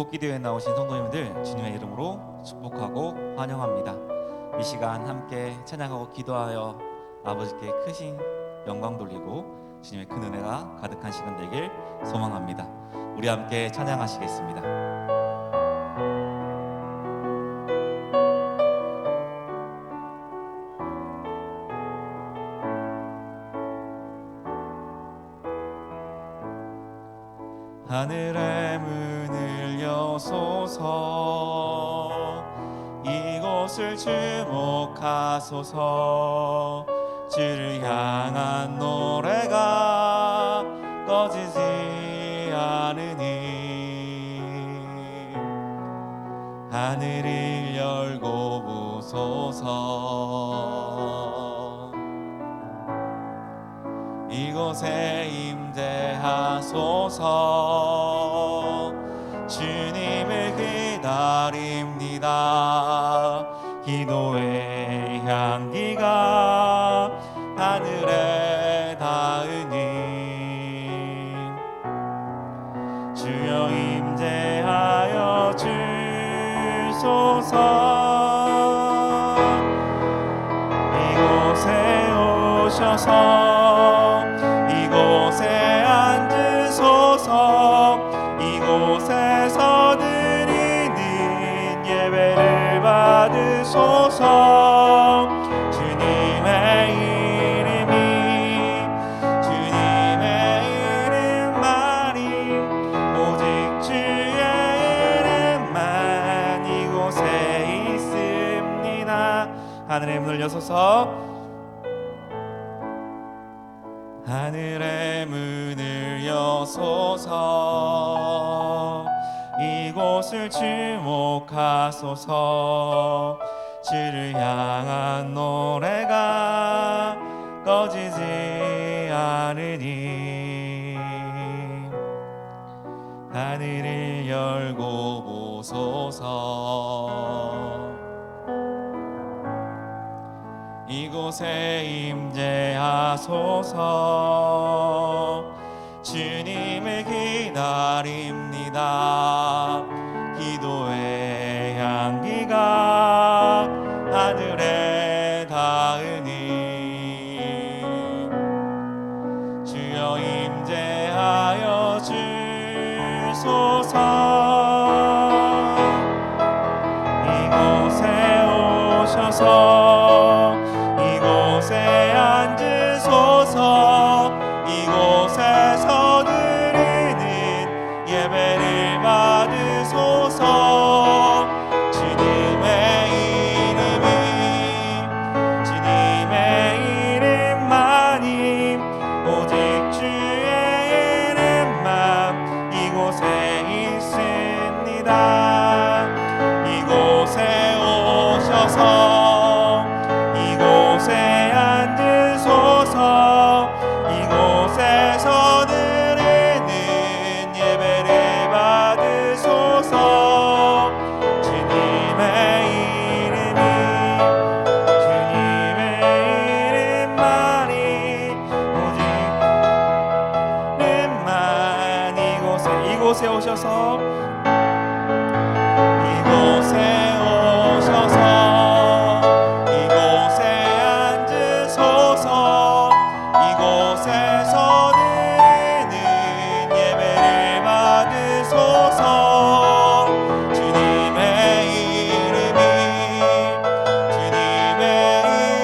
축복기도에 나오신 성도님들 주님의 이름으로 축복하고 환영합니다. 이 시간 함께 찬양하고 기도하여 아버지께 크신 영광 돌리고 주님의 큰 은혜가 가득한 시간 되길 소망합니다. 우리 함께 찬양하시겠습니다. 하늘의 문을 여소서, 이곳을 주목하소서. 주를 향한 노래가 꺼지지 않으니 하늘을 열고 보소서. 이곳에 임재하소서. 주님을 기다립니다. 기도의 향기가 하늘에 닿으니 주여 임재하여 주소서. 이곳에 오셔서 이곳에 앉으소서. 이곳에서 드리는 예배를 받으소서. 주님의 이름만이 오직 주의 이름만 이곳에 있습니다. 하늘의 문을 여소서. 하늘의 문을 여소서. 이곳을 주목하소서. 주를 향한 노래가 꺼지지 않으니 하늘을 열고 보소서. 이곳에 임재하소서. 주님을 기다립니다. 기도의 향기가 하늘에 닿으니 주여 임재하여 주소서. 이곳에 오셔서 이곳에 앉으소서. 이곳에서 드리는 예배를 받으소서. 주님의 이름만이 오직 주의 이름만 이곳에 있습니다. 이곳에 오셔서 이곳에 앉으소서. 이곳에서 드리는 예배를 받으소서. 주님의 이름만이 오직 이름만 이곳에 오셔서 이곳에 오셔서 이곳에 앉으소서. 이곳에서 드리는 예배를 받으소서. 주님의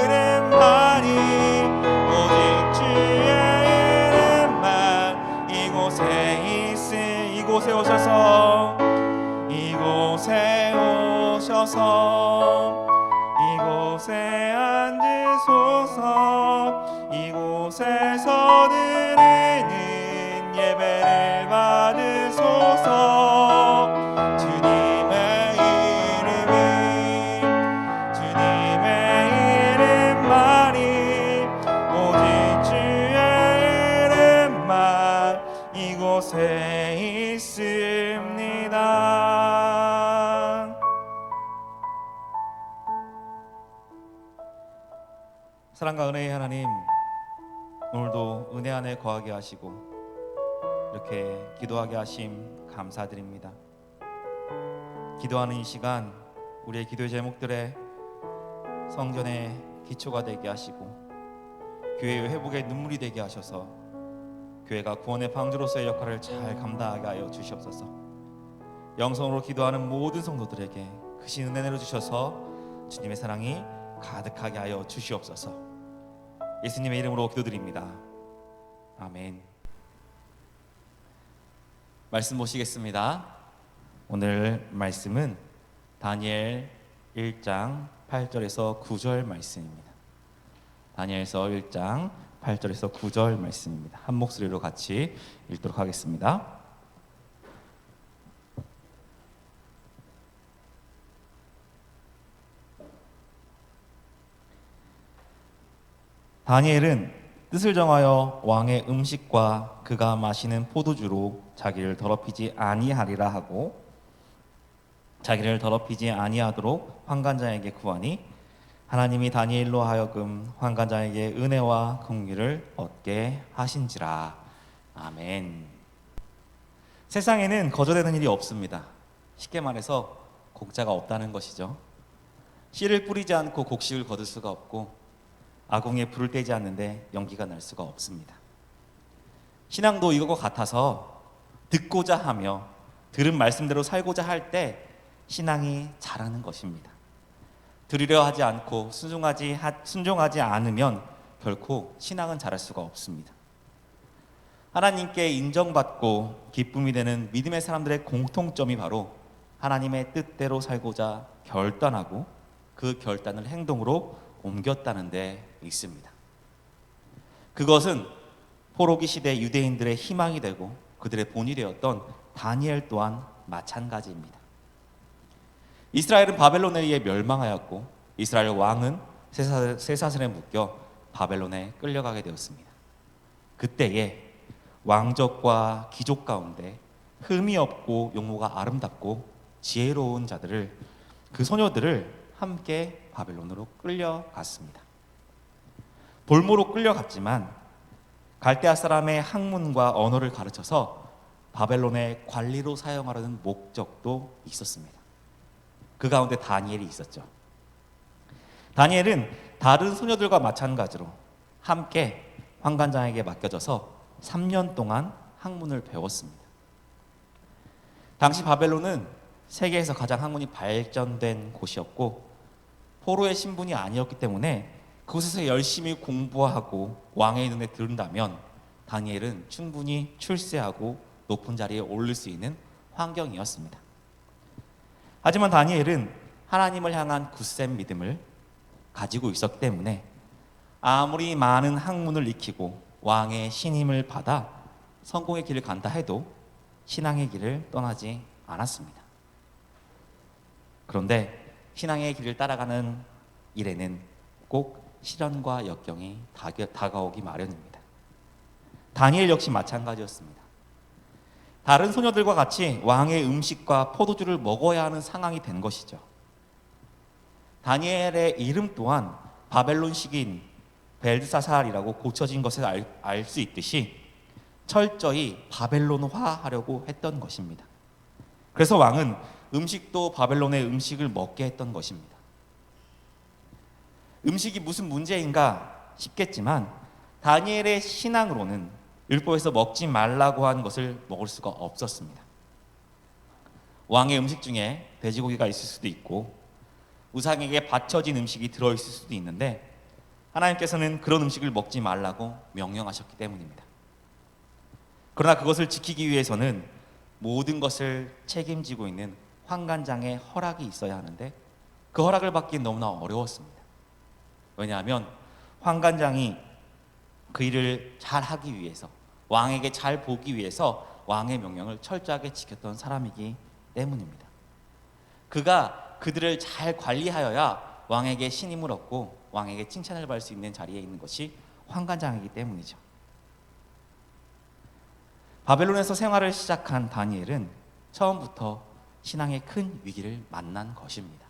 이름만이 오직 주의 이름만 이곳에 이곳에 오셔서 이곳에 오셔서 이곳에 앉으소서. 이곳에서 드리는 예배를 받으소서. 주님의 이름만이 오직 주의 이름만 이곳에 있습니다. 사랑과 은혜의 하나님, 오늘도 은혜 안에 거하게 하시고 이렇게 기도하게 하심 감사드립니다. 기도하는 이 시간 우리의 기도의 제목들에 성전의 기초가 되게 하시고 교회의 회복의 눈물이 되게 하셔서 교회가 구원의 방주로서의 역할을 잘 감당하게 하여 주시옵소서. 영성으로 기도하는 모든 성도들에게 크신 은혜 내려주셔서 주님의 사랑이 가득하게 하여 주시옵소서. 예수님의 이름으로 기도드립니다. 아멘. 말씀 보시겠습니다. 오늘 말씀은 다니엘 1장 8절에서 9절 말씀입니다. 다니엘서 1장 8절에서 9절 말씀입니다. 한 목소리로 같이 읽도록 하겠습니다. 다니엘은 뜻을 정하여 왕의 음식과 그가 마시는 포도주로 자기를 더럽히지 아니하리라 하고 자기를 더럽히지 아니하도록 환관장에게 구하니 하나님이 다니엘로 하여금 환관장에게 은혜와 긍휼을 얻게 하신지라. 아멘. 세상에는 거저되는 일이 없습니다. 쉽게 말해서 곡자가 없다는 것이죠. 씨를 뿌리지 않고 곡식을 거둘 수가 없고 아궁이에 불을 떼지 않는데 연기가 날 수가 없습니다. 신앙도 이것과 같아서 듣고자 하며 들은 말씀대로 살고자 할 때 신앙이 자라는 것입니다. 들으려 하지 않고 순종하지 않으면 결코 신앙은 자랄 수가 없습니다. 하나님께 인정받고 기쁨이 되는 믿음의 사람들의 공통점이 바로 하나님의 뜻대로 살고자 결단하고 그 결단을 행동으로 옮겼다는 데 있습니다. 그것은 포로기 시대 유대인들의 희망이 되고 그들의 본이 되었던 다니엘 또한 마찬가지입니다. 이스라엘은 바벨론에 의해 멸망하였고 이스라엘 왕은 쇠사슬에 묶여 바벨론에 끌려가게 되었습니다. 그때에 왕족과 귀족 가운데 흠이 없고 용모가 아름답고 지혜로운 자들을 그 소녀들을 함께 바벨론으로 끌려갔습니다. 볼모로 끌려갔지만 갈대아 사람의 학문과 언어를 가르쳐서 바벨론의 관리로 사용하려는 목적도 있었습니다. 그 가운데 다니엘이 있었죠. 다니엘은 다른 소녀들과 마찬가지로 함께 환관장에게 맡겨져서 3년 동안 학문을 배웠습니다. 당시 바벨론은 세계에서 가장 학문이 발전된 곳이었고 포로의 신분이 아니었기 때문에 그곳에서 열심히 공부하고 왕의 눈에 들은다면 다니엘은 충분히 출세하고 높은 자리에 오를 수 있는 환경이었습니다. 하지만 다니엘은 하나님을 향한 굳센 믿음을 가지고 있었기 때문에 아무리 많은 학문을 익히고 왕의 신임을 받아 성공의 길을 간다 해도 신앙의 길을 떠나지 않았습니다. 그런데 신앙의 길을 따라가는 일에는 꼭 시련과 역경이 다가오기 마련입니다. 다니엘 역시 마찬가지였습니다. 다른 소녀들과 같이 왕의 음식과 포도주를 먹어야 하는 상황이 된 것이죠. 다니엘의 이름 또한 바벨론식인 벨드사살이라고 고쳐진 것을 알 수 있듯이 철저히 바벨론화하려고 했던 것입니다. 그래서 왕은 음식도 바벨론의 음식을 먹게 했던 것입니다. 음식이 무슨 문제인가 싶겠지만 다니엘의 신앙으로는 율법에서 먹지 말라고 한 것을 먹을 수가 없었습니다. 왕의 음식 중에 돼지고기가 있을 수도 있고 우상에게 바쳐진 음식이 들어있을 수도 있는데 하나님께서는 그런 음식을 먹지 말라고 명령하셨기 때문입니다. 그러나 그것을 지키기 위해서는 모든 것을 책임지고 있는 환관장의 허락이 있어야 하는데 그 허락을 받기는 너무나 어려웠습니다. 왜냐하면 환관장이 그 일을 잘 하기 위해서 왕에게 잘 보기 위해서 왕의 명령을 철저하게 지켰던 사람이기 때문입니다. 그가 그들을 잘 관리하여야 왕에게 신임을 얻고 왕에게 칭찬을 받을 수 있는 자리에 있는 것이 환관장이기 때문이죠. 바벨론에서 생활을 시작한 다니엘은 처음부터 신앙의 큰 위기를 만난 것입니다.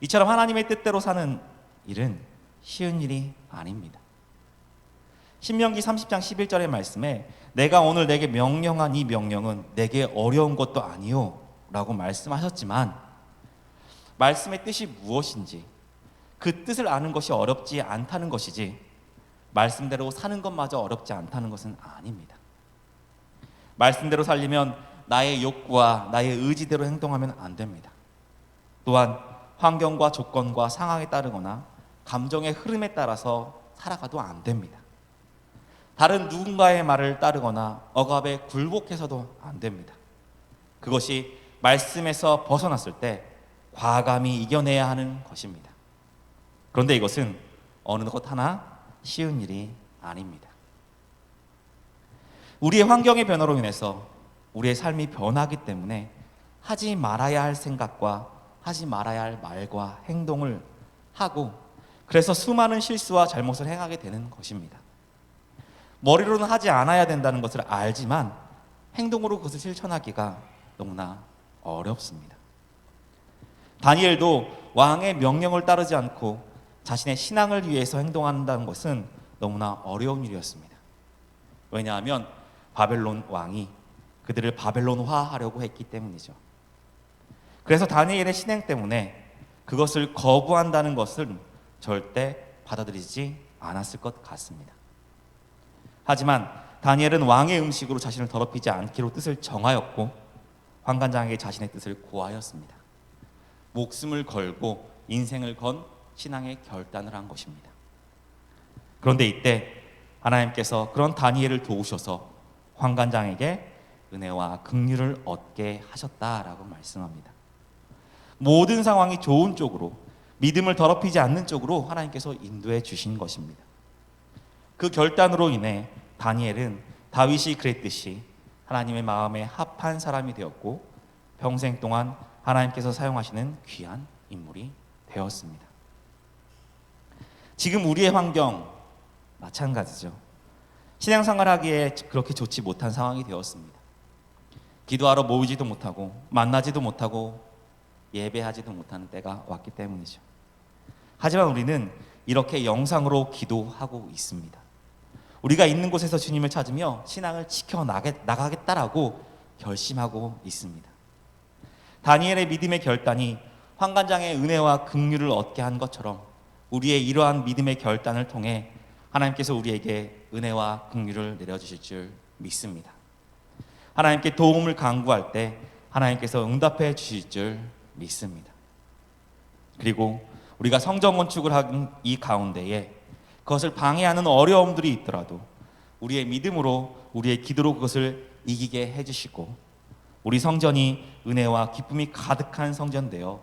이처럼 하나님의 뜻대로 사는 일은 쉬운 일이 아닙니다. 신명기 30장 11절의 말씀에 내가 오늘 내게 명령한 이 명령은 내게 어려운 것도 아니요 라고 말씀하셨지만 말씀의 뜻이 무엇인지 그 뜻을 아는 것이 어렵지 않다는 것이지 말씀대로 사는 것마저 어렵지 않다는 것은 아닙니다. 말씀대로 살리면 나의 욕구와 나의 의지대로 행동하면 안 됩니다. 또한 환경과 조건과 상황에 따르거나 감정의 흐름에 따라서 살아가도 안 됩니다. 다른 누군가의 말을 따르거나 억압에 굴복해서도 안 됩니다. 그것이 말씀에서 벗어났을 때 과감히 이겨내야 하는 것입니다. 그런데 이것은 어느 것 하나 쉬운 일이 아닙니다. 우리의 환경의 변화로 인해서 우리의 삶이 변하기 때문에 하지 말아야 할 생각과 하지 말아야 할 말과 행동을 하고 그래서 수많은 실수와 잘못을 행하게 되는 것입니다. 머리로는 하지 않아야 된다는 것을 알지만 행동으로 그것을 실천하기가 너무나 어렵습니다. 다니엘도 왕의 명령을 따르지 않고 자신의 신앙을 위해서 행동한다는 것은 너무나 어려운 일이었습니다. 왜냐하면 바벨론 왕이 그들을 바벨론화하려고 했기 때문이죠. 그래서 다니엘의 신앙 때문에 그것을 거부한다는 것은 절대 받아들이지 않았을 것 같습니다. 하지만 다니엘은 왕의 음식으로 자신을 더럽히지 않기로 뜻을 정하였고 환관장에게 자신의 뜻을 고하였습니다. 목숨을 걸고 인생을 건 신앙의 결단을 한 것입니다. 그런데 이때 하나님께서 그런 다니엘을 도우셔서 환관장에게 은혜와 긍휼을 얻게 하셨다라고 말씀합니다. 모든 상황이 좋은 쪽으로 믿음을 더럽히지 않는 쪽으로 하나님께서 인도해 주신 것입니다. 그 결단으로 인해 다니엘은 다윗이 그랬듯이 하나님의 마음에 합한 사람이 되었고 평생 동안 하나님께서 사용하시는 귀한 인물이 되었습니다. 지금 우리의 환경 마찬가지죠. 신앙생활하기에 그렇게 좋지 못한 상황이 되었습니다. 기도하러 모이지도 못하고 만나지도 못하고 예배하지도 못하는 때가 왔기 때문이죠. 하지만 우리는 이렇게 영상으로 기도하고 있습니다. 우리가 있는 곳에서 주님을 찾으며 신앙을 지켜나가겠다라고 결심하고 있습니다. 다니엘의 믿음의 결단이 환관장의 은혜와 긍휼을 얻게 한 것처럼 우리의 이러한 믿음의 결단을 통해 하나님께서 우리에게 은혜와 긍휼을 내려주실 줄 믿습니다. 하나님께 도움을 간구할 때 하나님께서 응답해 주실 줄 믿습니다. 그리고 우리가 성전 건축을 한 이 가운데에 그것을 방해하는 어려움들이 있더라도 우리의 믿음으로 우리의 기도로 그것을 이기게 해주시고 우리 성전이 은혜와 기쁨이 가득한 성전되어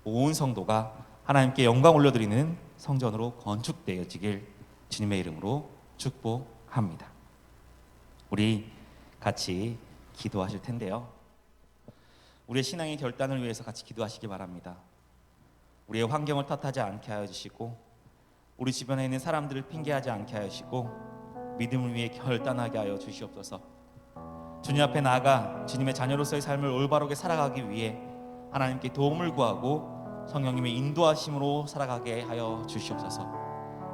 온 성도가 하나님께 영광 올려드리는 성전으로 건축되어지길 주님의 이름으로 축복합니다. 우리 같이 기도하실 텐데요. 우리의 신앙의 결단을 위해서 같이 기도하시기 바랍니다. 우리의 환경을 탓하지 않게 하여 주시고 우리 주변에 있는 사람들을 핑계하지 않게 하여 주시고 믿음을 위해 결단하게 하여 주시옵소서. 주님 앞에 나아가 주님의 자녀로서의 삶을 올바르게 살아가기 위해 하나님께 도움을 구하고 성령님의 인도하심으로 살아가게 하여 주시옵소서.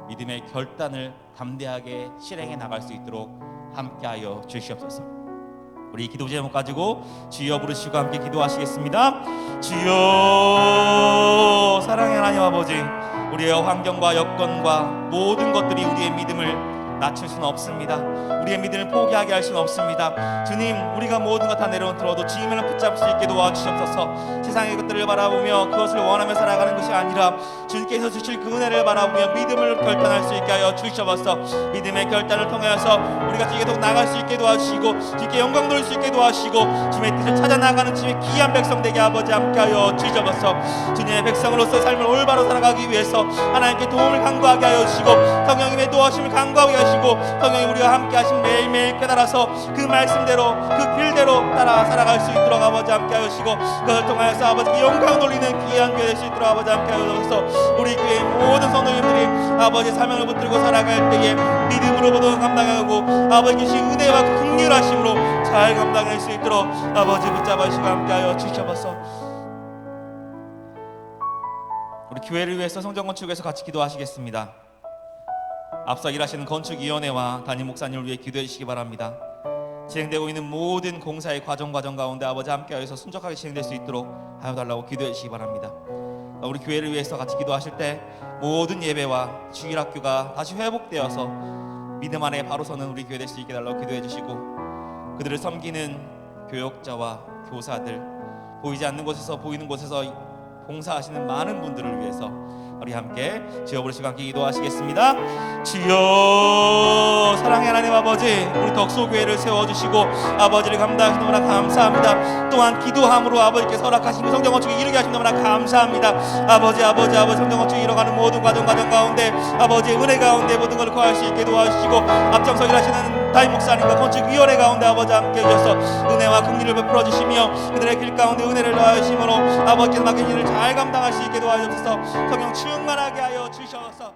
믿음의 결단을 담대하게 실행해 나갈 수 있도록 함께하여 주시옵소서. 우리 기도 제목 가지고 주여 부르시고 함께 기도하시겠습니다. 주여. 사랑의 하나님 아버지, 우리의 환경과 여건과 모든 것들이 우리의 믿음을 낮출 수는 없습니다. 우리의 믿음을 포기하게 할 수는 없습니다. 주님, 우리가 모든 것 다 내려놓더라도 주님을 붙잡을 수 있게 도와주시옵소서. 세상의 것들을 바라보며 그것을 원하며 살아가는 것이 아니라 주님께서 주실 그 은혜를 바라보며 믿음을 결단할 수 있게 하여 주시옵소서. 믿음의 결단을 통하여서 우리가 계속 나갈 수 있게 도와주시고 주님께 영광 돌릴 수 있게 도와주시고 주님의 뜻을 찾아 나가는 주님의 귀한 백성 되게 아버지 함께하여 주시옵소서. 주님의 백성으로서 삶을 올바로 살아가기 위해서 하나님께 도움을 간구하게 하여 주시고 성령님의 도와주심을 간구하게 하시고 성령이 우리와 함께 하신 매일매일 깨달아서 그 말씀대로 그 길대로 따라 살아갈 수 있도록 아버지 함께 하시고 그것을 통하여서 아버지께 영광 돌리는 귀한 교회 될 수 있도록 아버지 함께 하셔서 우리 교회의 모든 성도님들이 아버지 사명을 붙들고 살아갈 때에 믿음으로 모두 감당하고 아버지께 주신 은혜와 긍휼하심으로 잘 감당할 수 있도록 아버지 붙잡아 주시고 함께 하여 주시옵소서. 우리 교회를 위해서 성전 건축에서 같이 기도하시겠습니다. 앞서 일하시는 건축위원회와 담임 목사님을 위해 기도해 주시기 바랍니다. 진행되고 있는 모든 공사의 과정 가운데 아버지 함께하여서 순적하게 진행될 수 있도록 하여 달라고 기도해 주시기 바랍니다. 우리 교회를 위해서 같이 기도하실 때 모든 예배와 주일학교가 다시 회복되어서 믿음 안에 바로 서는 우리 교회 될 수 있게 달라고 기도해 주시고, 그들을 섬기는 교역자와 교사들, 보이지 않는 곳에서 보이는 곳에서 봉사하시는 많은 분들을 위해서 우리 함께 주여 부르시고 함께 기도하시겠습니다. 주여, 사랑의 하나님 아버지, 우리 덕소교회를 세워주시고 아버지를 감당하시는 너무나 감사합니다. 또한 기도함으로 아버지께서 허락하시고 성경 건축에 이르게 하시는 너무나 감사합니다. 아버지 성경 건축에 이뤄가는 모든 과정 가운데 아버지의 은혜 가운데 모든 걸 구할 수 있게 도와주시고, 앞장서 일하시는 담임 목사님과 건축위원회 가운데 아버지 함께 해주셔서 은혜와 긍휼을 베풀어 주시며 그들의 길 가운데 은혜를 더하심으로 아버지께서 맡긴 일을 잘 감당할 수 있게 도와주셔서 성령 충만하게 하여 주셔서